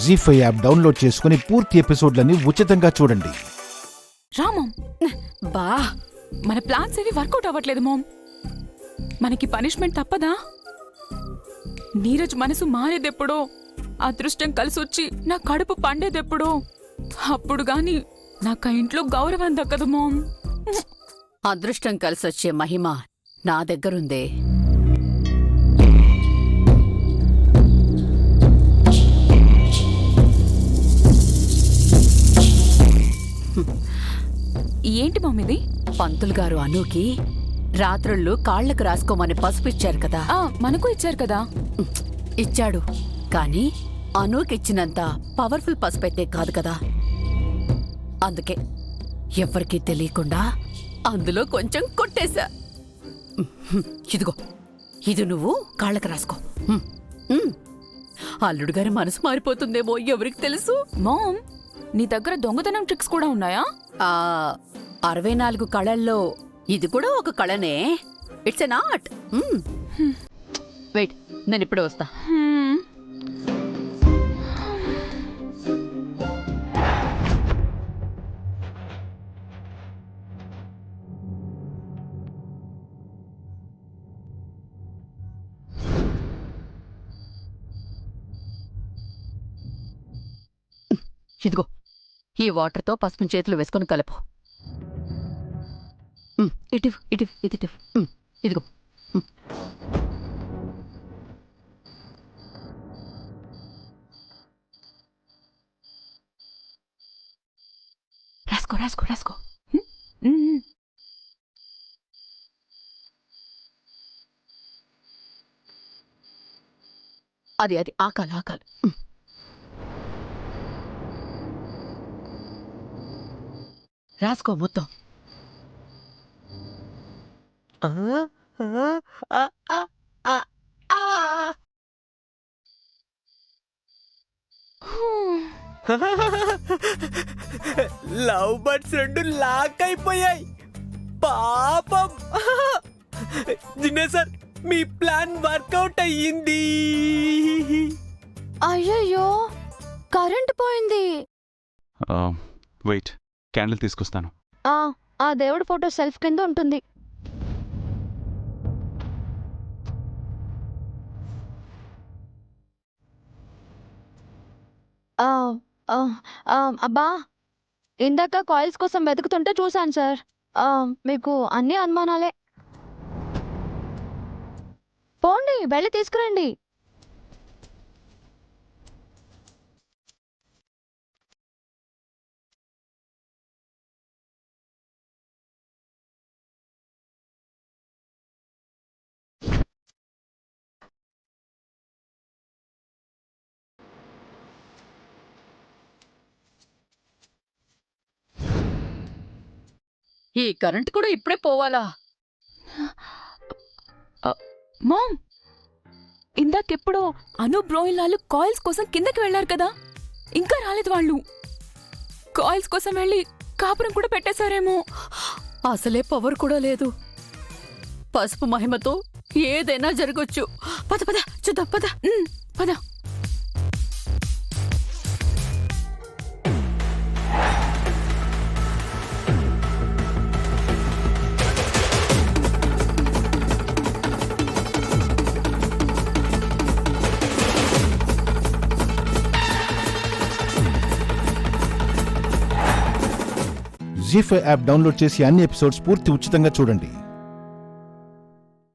జీ5 app download చేసుకుని పూర్తి ఎపిసోడ్లని ఉచితంగా చూడండి. రామం బా మన ప్లాన్స్ ఏవి వర్కౌట్ అవ్వట్లేదు మామ్. మనకి పనిష్మెంట్ తప్పదా? నీరజ్ మనసు మారేదెప్పుడో, అదృష్టం కలిసొచ్చి నా కడుపు పండేదెప్పుడో, అప్పుడు గాని నాకు ఇంట్లో గౌరవం దక్కదు మామ్. అదృష్టం కలిసొచ్చే మహిమ నా దగ్గరుందే. ఏంటి మామ్ ఇది? పంతులు గారు అనూకి రాత్రుళ్ళు కాళ్లకు రాసుకోమని పసుపు ఇచ్చారు కదా. మనకు ఇచ్చారు కదా. ఇచ్చాడు, కానీ అనూకిచ్చినంత పవర్ఫుల్ పసుపైతే కాదు కదా. అందుకే ఎవ్వరికీ తెలియకుండా అందులో కొంచెం కొట్టేశా. ఇదిగో, ఇది నువ్వు కాళ్ళకు రాసుకో. అల్లుడు గారి మనసు మారిపోతుందేమో, ఎవరికి తెలుసు. మామ్, నీ దగ్గర దొంగతనం ట్రిక్స్ కూడా ఉన్నాయా? 64 కళల్లో ఇది కూడా ఒక కళనే. It's an art. వెయిట్, నేను ఇప్పుడే వస్తా. ఇదిగో, ఈ వాటర్తో పసుపు చేతులు వేసుకొని కలుపు. ఇటు ఇటు ఇటు ఇదిగో. రాసుకో రాసుకో రాసుకో. అది అది ఆకాలు ఆకాలు. రాసుకో మొత్తం. లవ్ బర్డ్స్ రెండు లాక్ అయిపోయాయి. పాపం. జిన్నే సార్, మీ ప్లాన్ వర్కౌట్ అయ్యింది. అయ్యయ్యో, కరెంట్ పోయింది. వెయిట్, క్యాండిల్ తీసుకొస్తాను. ఆ దేవుడి ఫోటో సెల్ఫ్ కింద ఉంటుంది. అబ్బా, ఇందాక కాయిల్స్ కోసం వెతుకుతుంటే చూశాను సార్. మీకు అన్ని అనుమానాలే. పోండి, వెళ్ళి తీసుకురండి. ఈ కరెంట్ కూడా ఇప్పుడే పోవాలా? మామ్, ఇందాకెప్పుడో అను బ్రోయిలాలు కాయిల్స్ కోసం కిందకి వెళ్లారు కదా, ఇంకా రాలేదు వాళ్ళు. కాయిల్స్ కోసం వెళ్ళి కాపురం కూడా పెట్టేశారేమో. అసలే పవర్ కూడా లేదు. పసుపు మహిమతో ఏదైనా జరగొచ్చు. పద పద చూద్దాం, పద పద. జీ5 యాప్ డౌన్లోడ్ చేసి అన్ని ఎపిసోడ్స్ పూర్తి ఉచితంగా చూడండి.